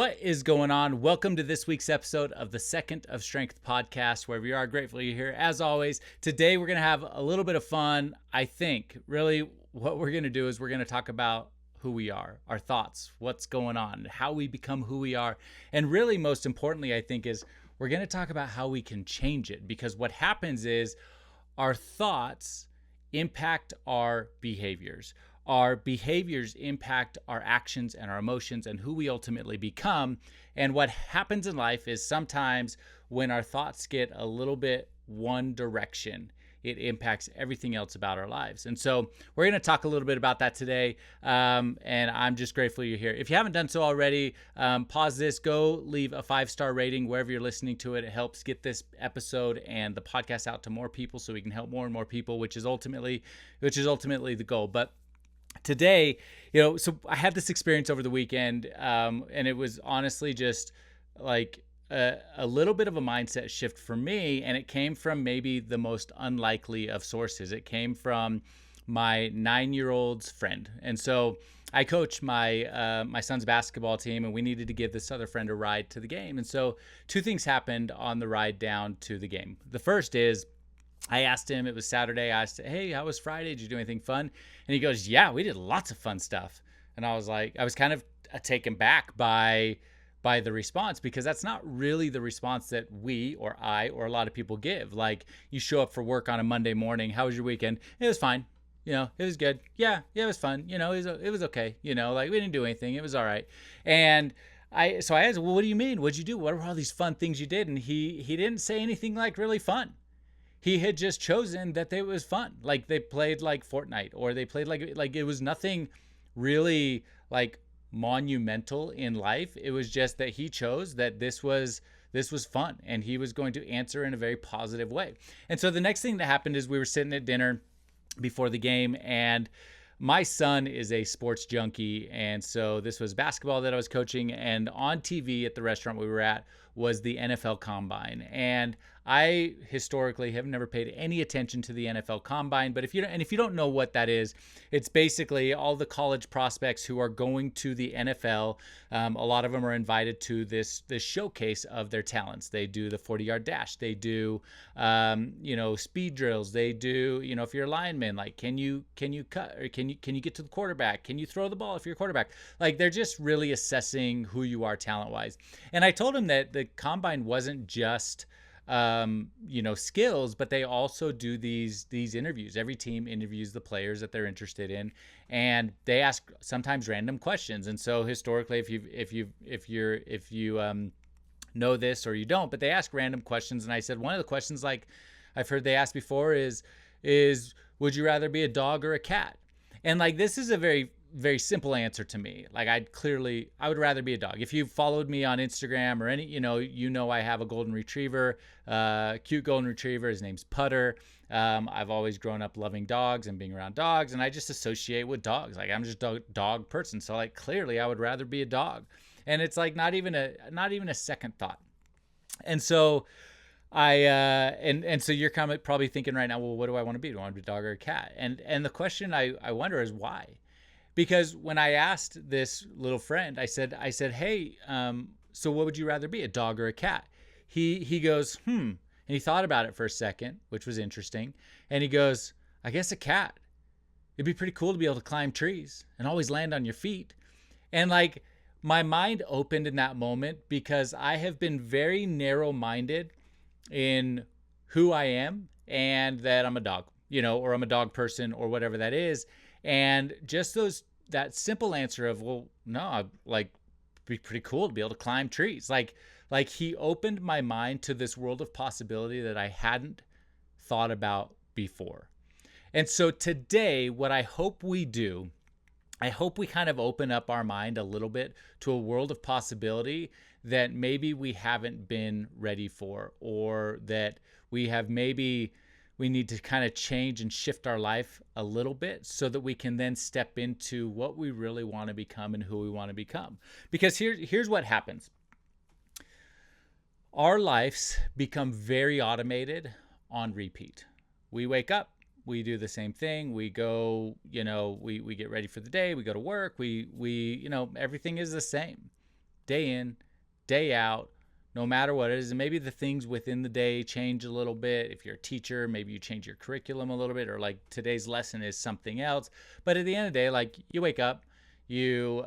What is going on? Welcome to this week's episode of the Second of Strength podcast, wherever you are. Grateful you're here. As always, today we're going to have a little bit of fun. I think really what we're going to do is we're going to talk about who we are, our thoughts, what's going on, how we become who we are. And really, most importantly, I think is we're going to talk about how we can change it, because what happens is our thoughts impact our behaviors. Our behaviors impact our actions and our emotions and who we ultimately become. And what happens in life is sometimes when our thoughts get a little bit one direction, it impacts everything else about our lives. And so we're going to talk a little bit about that today. And I'm just grateful you're here. If you haven't done so already, pause this, go leave a 5-star rating wherever you're listening to it. It helps get this episode and the podcast out to more people so we can help more and more people, which is ultimately the goal. But today, so I had this experience over the weekend, and it was honestly just like a little bit of a mindset shift for me, and it came from maybe the most unlikely of sources. It came from my 9-year-old's friend. And so I coach my son's basketball team, and we needed to give this other friend a ride to the game. And so two things happened on the ride down to the game. The first is I asked him, it was Saturday, I asked, hey, how was Friday? Did you do anything fun? And he goes, yeah, we did lots of fun stuff. And I was kind of taken back by the response, because that's not really the response that we or I or a lot of people give. Like, you show up for work on a Monday morning. How was your weekend? It was fine. It was good. Yeah, it was fun. It was okay. Like, we didn't do anything. It was all right. And I asked, well, what do you mean? What'd you do? What were all these fun things you did? And he didn't say anything like really fun. He had just chosen that it was fun. Like, they played like Fortnite, or they played like it was nothing really like monumental in life. It was just that he chose that this was fun, and he was going to answer in a very positive way. And so the next thing that happened is we were sitting at dinner before the game, and my son is a sports junkie. And so this was basketball that I was coaching, and on TV at the restaurant we were at was the NFL Combine. And I historically have never paid any attention to the NFL Combine, but if you don't know what that is, it's basically all the college prospects who are going to the NFL. A lot of them are invited to this showcase of their talents. They do the 40-yard dash. They do, speed drills. They do, if you're a lineman, like, can you cut, or can you get to the quarterback? Can you throw the ball if you're a quarterback? Like, they're just really assessing who you are talent-wise. And I told him that the Combine wasn't just skills, but they also do these interviews. Every team interviews the players that they're interested in, and they ask sometimes random questions. And so historically, if you know this or you don't, but they ask random questions. And I said, one of the questions, like I've heard they asked before, is would you rather be a dog or a cat? And like, this is a very, very simple answer to me. Like, I would rather be a dog. If you've followed me on Instagram or any, I have a golden retriever, cute golden retriever. His name's Putter. I've always grown up loving dogs and being around dogs, and I just associate with dogs. Like, I'm just a dog person. So like, clearly I would rather be a dog. And it's like, not even a second thought. And so so you're kind of probably thinking right now, well, what do I want to be? Do I want to be a dog or a cat? And the question I wonder is why? Because when I asked this little friend, I said, hey, so what would you rather be, a dog or a cat? He goes, and he thought about it for a second, which was interesting. And he goes, I guess a cat. It'd be pretty cool to be able to climb trees and always land on your feet. And like, my mind opened in that moment, because I have been very narrow-minded in who I am, and that I'm a dog, or I'm a dog person, or whatever that is. And just that simple answer of, well, no, I'd like, be pretty cool to be able to climb trees. Like he opened my mind to this world of possibility that I hadn't thought about before. And so today, what I hope we do, I hope we kind of open up our mind a little bit to a world of possibility that maybe we haven't been ready for, or that we need to kind of change and shift our life a little bit, so that we can then step into what we really want to become and who we want to become. Because here's what happens. Our lives become very automated on repeat. We wake up, we do the same thing. We go, we get ready for the day. We go to work. We everything is the same. day in, day out, no matter what it is. And maybe the things within the day change a little bit. If you're a teacher, maybe you change your curriculum a little bit, or like today's lesson is something else. But at the end of the day, like you wake up, you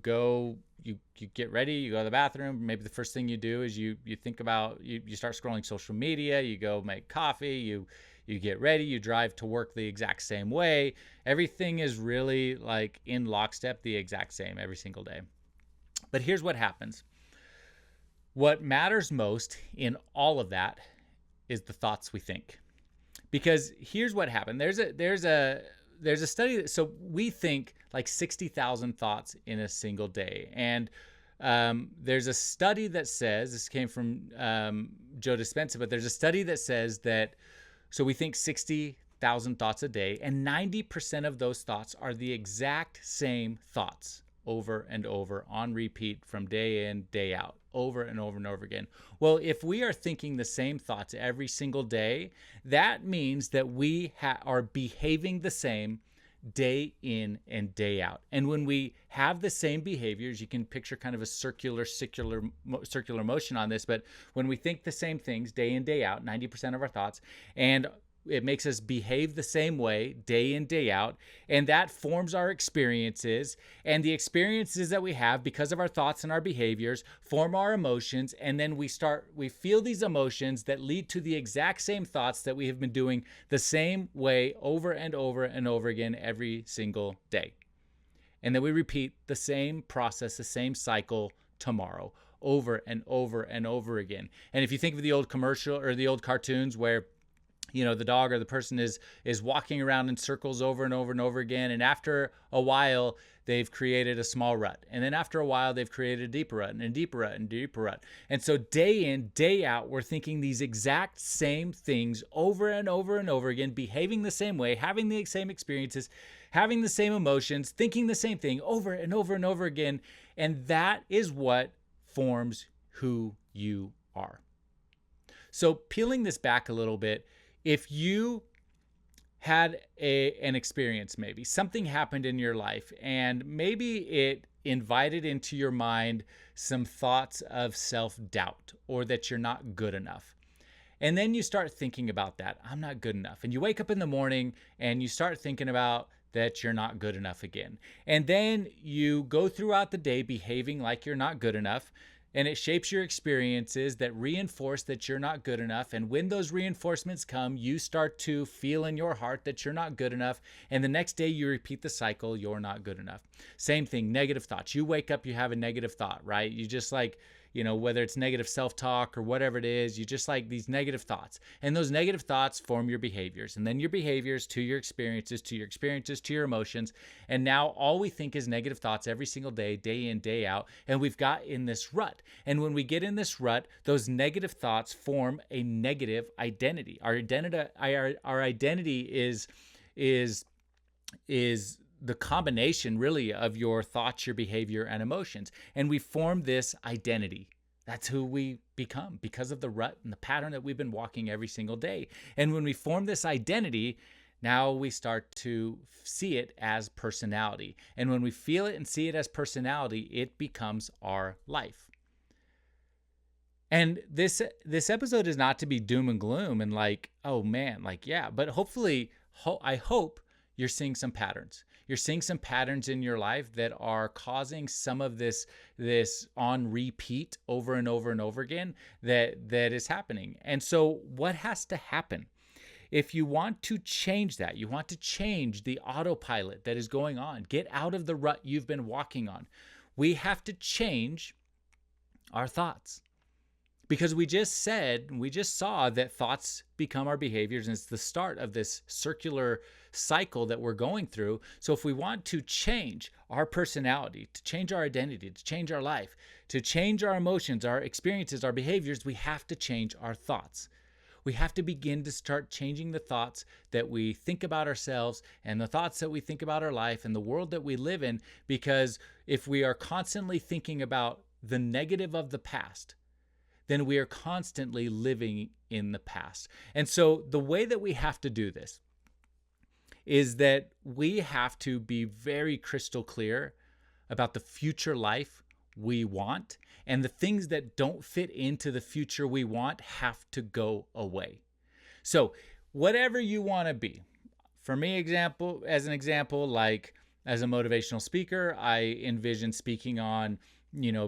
go, you get ready, you go to the bathroom. Maybe the first thing you do is you think about, you start scrolling social media, you go make coffee, you get ready, you drive to work the exact same way. Everything is really like in lockstep, the exact same every single day. But here's what happens. What matters most in all of that is the thoughts we think. Because here's what happened. There's a study that, so we think like 60,000 thoughts in a single day. And there's a study that says, this came from Joe Dispenza, but there's a study that says that, so we think 60,000 thoughts a day, and 90% of those thoughts are the exact same thoughts over and over on repeat from day in, day out, over and over and over again. Well, if we are thinking the same thoughts every single day, that means that we are behaving the same day in and day out. And when we have the same behaviors, you can picture kind of a circular motion on this, but when we think the same things day in, day out, 90% of our thoughts, and it makes us behave the same way day in, day out, and that forms our experiences, and the experiences that we have because of our thoughts and our behaviors form our emotions, and then we feel these emotions that lead to the exact same thoughts that we have been doing the same way over and over and over again every single day. And then we repeat the same process, the same cycle tomorrow, over and over and over again. And if you think of the old commercial or the old cartoons where the dog or the person is walking around in circles over and over and over again. And after a while, they've created a small rut. And then after a while, they've created a deeper rut and a deeper rut and deeper rut. And so day in, day out, we're thinking these exact same things over and over and over again, behaving the same way, having the same experiences, having the same emotions, thinking the same thing over and over and over again. And that is what forms who you are. So peeling this back a little bit, if you had an experience, maybe something happened in your life, and maybe it invited into your mind some thoughts of self-doubt or that you're not good enough. And then you start thinking about that, I'm not good enough. And you wake up in the morning and you start thinking about that you're not good enough again. And then you go throughout the day behaving like you're not good enough. And it shapes your experiences that reinforce that you're not good enough. And when those reinforcements come, you start to feel in your heart that you're not good enough. And the next day you repeat the cycle, you're not good enough. Same thing, negative thoughts. You wake up, you have a negative thought, right? You just like, whether it's negative self-talk or whatever it is, you just like these negative thoughts. And those negative thoughts form your behaviors. And then your behaviors to your experiences, to your emotions. And now all we think is negative thoughts every single day, day in, day out. And we've got in this rut. And when we get in this rut, those negative thoughts form a negative identity. Our identity is the combination really of your thoughts, your behavior, and emotions. And we form this identity. That's who we become because of the rut and the pattern that we've been walking every single day. And when we form this identity, now we start to see it as personality. And when we feel it and see it as personality, it becomes our life. And this episode is not to be doom and gloom and like, oh man, like, yeah, but hopefully, I hope you're seeing some patterns. You're seeing some patterns in your life that are causing some of this on repeat over and over and over again that is happening. And so what has to happen? If you want to change that, you want to change the autopilot that is going on, get out of the rut you've been walking on, we have to change our thoughts. Because we just saw that thoughts become our behaviors, and it's the start of this circular cycle that we're going through. So if we want to change our personality, to change our identity, to change our life, to change our emotions, our experiences, our behaviors, we have to change our thoughts. We have to begin to start changing the thoughts that we think about ourselves and the thoughts that we think about our life and the world that we live in, because if we are constantly thinking about the negative of the past, then we are constantly living in the past. And so the way that we have to do this is that we have to be very crystal clear about the future life we want, and the things that don't fit into the future we want have to go away. So whatever you want to be, for me, as an example, like as a motivational speaker, I envision speaking on,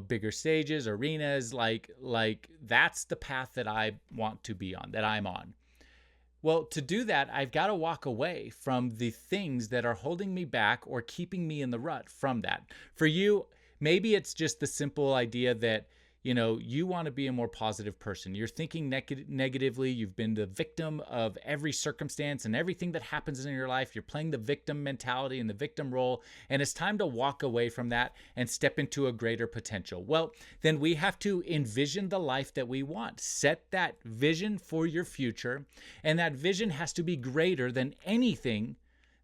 bigger stages, arenas, like that's the path that I want to be on, that I'm on. Well, to do that, I've got to walk away from the things that are holding me back or keeping me in the rut from that. For you, maybe it's just the simple idea that, you want to be a more positive person. You're thinking negatively. You've been the victim of every circumstance and everything that happens in your life. You're playing the victim mentality and the victim role. And it's time to walk away from that and step into a greater potential. Well, then we have to envision the life that we want. Set that vision for your future. And that vision has to be greater than anything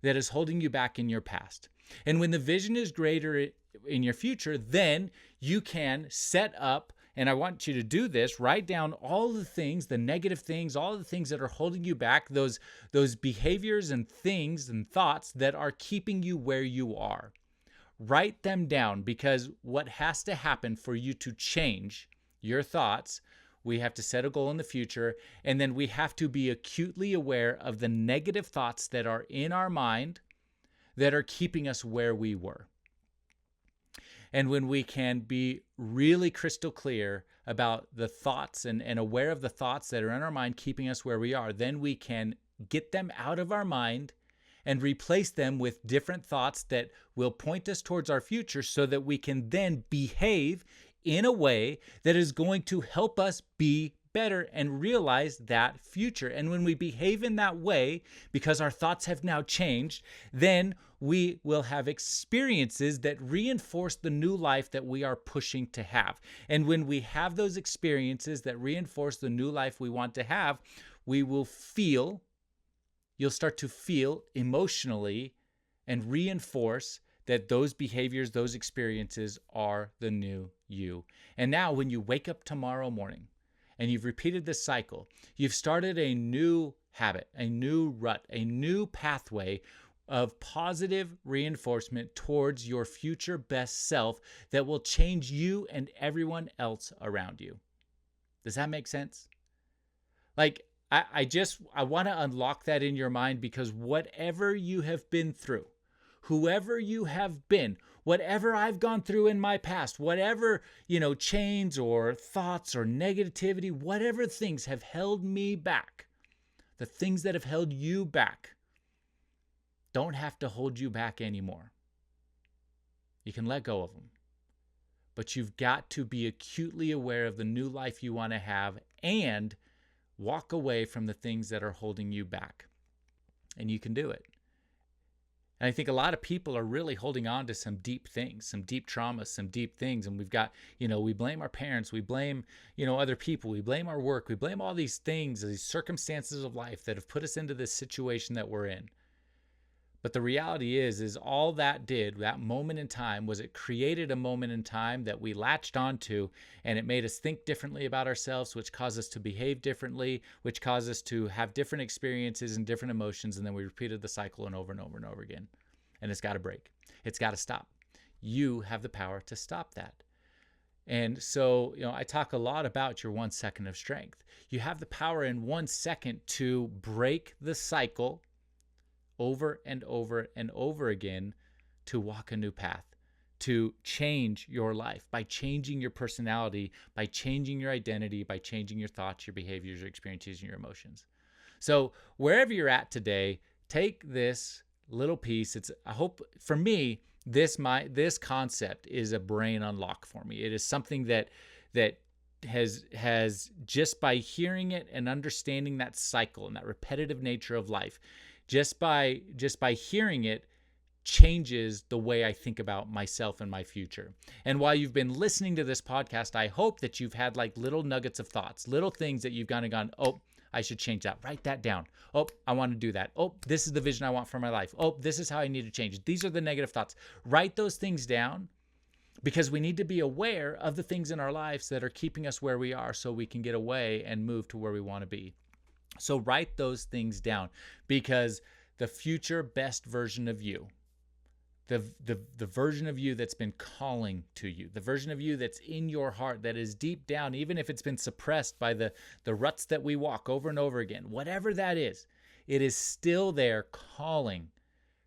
that is holding you back in your past. And when the vision is greater in your future, then you can set up, and I want you to do this, write down all the things, the negative things, all the things that are holding you back, those behaviors and things and thoughts that are keeping you where you are. Write them down, because what has to happen for you to change your thoughts, we have to set a goal in the future, and then we have to be acutely aware of the negative thoughts that are in our mind that are keeping us where we were. And when we can be really crystal clear about the thoughts and aware of the thoughts that are in our mind keeping us where we are, then we can get them out of our mind and replace them with different thoughts that will point us towards our future, so that we can then behave in a way that is going to help us be better and realize that future. And when we behave in that way, because our thoughts have now changed, then we will have experiences that reinforce the new life that we are pushing to have. And when we have those experiences that reinforce the new life we want to have, you'll start to feel emotionally and reinforce that those behaviors, those experiences are the new you. And now when you wake up tomorrow morning, and you've repeated this cycle, you've started a new habit, a new rut, a new pathway of positive reinforcement towards your future best self that will change you and everyone else around you. Does that make sense? Like, I want to unlock that in your mind, because whatever you have been through, whoever you have been, whatever I've gone through in my past, whatever, chains or thoughts or negativity, whatever things have held me back, the things that have held you back don't have to hold you back anymore. You can let go of them. But you've got to be acutely aware of the new life you want to have and walk away from the things that are holding you back. And you can do it. And I think a lot of people are really holding on to some deep things, some deep traumas, some deep things. And we've got, we blame our parents, we blame, other people, we blame our work, we blame all these things, these circumstances of life that have put us into this situation that we're in. But the reality is all that did, that moment in time, was it created a moment in time that we latched onto, and it made us think differently about ourselves, which caused us to behave differently, which caused us to have different experiences and different emotions, and then we repeated the cycle and over and over and over again. And it's got to break. It's got to stop. You have the power to stop that. And so, I talk a lot about your 1 second of strength. You have the power in 1 second to break the cycle over and over and over again, to walk a new path, to change your life by changing your personality, by changing your identity, by changing your thoughts, your behaviors, your experiences, and your emotions. So wherever you're at today, take this little piece. I hope for me, this concept is a brain unlock for me. It is something that has just by hearing it and understanding that cycle and that repetitive nature of life, just by hearing it, changes the way I think about myself and my future. And while you've been listening to this podcast, I hope that you've had like little nuggets of thoughts, little things that you've gone, oh, I should change that. Write that down. Oh, I want to do that. Oh, this is the vision I want for my life. Oh, this is how I need to change. These are the negative thoughts. Write those things down, because we need to be aware of the things in our lives that are keeping us where we are, so we can get away and move to where we want to be. So write those things down, because the future best version of you, the version of you that's been calling to you, the version of you that's in your heart, that is deep down, even if it's been suppressed by the ruts that we walk over and over again, whatever that is, it is still there calling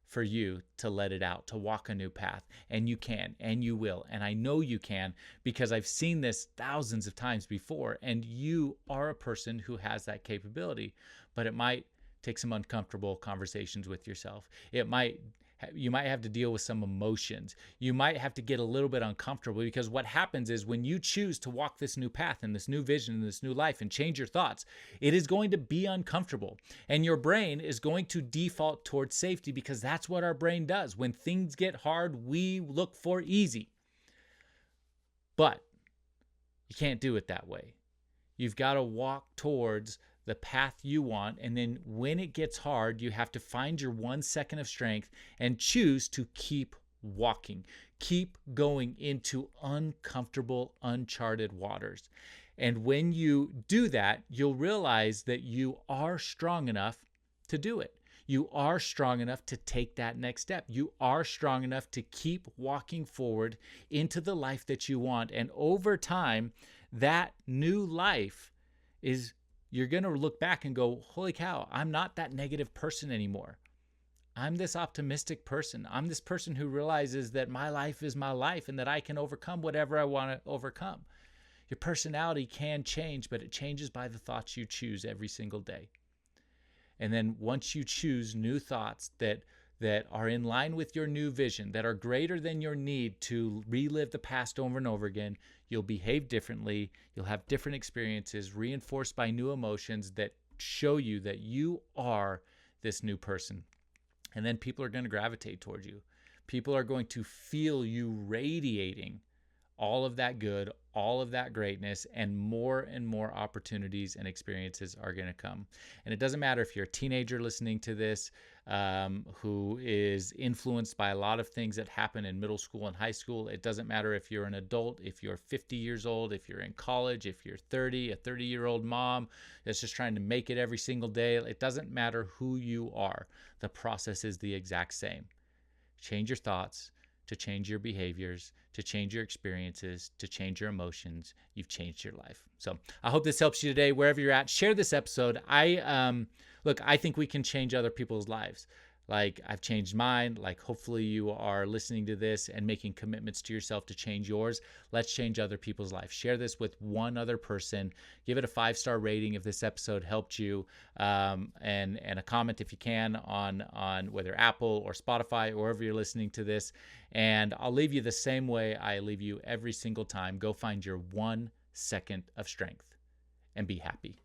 for you to let it out, to walk a new path. And you can, and you will. And I know you can, because I've seen this thousands of times before, and you are a person who has that capability. But it might take some uncomfortable conversations with yourself. You might have to deal with some emotions. You might have to get a little bit uncomfortable, because what happens is when you choose to walk this new path and this new vision and this new life and change your thoughts, it is going to be uncomfortable. And your brain is going to default towards safety, because that's what our brain does. When things get hard, we look for easy. But you can't do it that way. You've got to walk towards the path you want. And then when it gets hard, you have to find your 1 second of strength and choose to keep walking, keep going into uncomfortable, uncharted waters. And when you do that, you'll realize that you are strong enough to do it. You are strong enough to take that next step. You are strong enough to keep walking forward into the life that you want. And over time, that new life is, you're going to look back and go, holy cow, I'm not that negative person anymore. I'm this optimistic person. I'm this person who realizes that my life is my life and that I can overcome whatever I want to overcome. Your personality can change, but it changes by the thoughts you choose every single day. And then once you choose new thoughts that are in line with your new vision, that are greater than your need to relive the past over and over again, you'll behave differently. You'll have different experiences reinforced by new emotions that show you that you are this new person. And then people are going to gravitate towards you. People are going to feel you radiating all of that good, all of that greatness, and more opportunities and experiences are going to come. And it doesn't matter if you're a teenager listening to this, who is influenced by a lot of things that happen in middle school and high school. It doesn't matter if you're an adult, if you're 50 years old, if you're in college, if you're 30, a 30-year-old mom that's just trying to make it every single day. It doesn't matter who you are. The process is the exact same. Change your thoughts to change your behaviors, to change your experiences, to change your emotions. You've changed your life. So I hope this helps you today, wherever you're at. Share this episode. I think we can change other people's lives. Like I've changed mine. Like hopefully you are listening to this and making commitments to yourself to change yours. Let's change other people's lives. Share this with one other person. Give it a 5-star rating if this episode helped you, and a comment if you can on whether Apple or Spotify or wherever you're listening to this. And I'll leave you the same way I leave you every single time. Go find your 1 second of strength and be happy.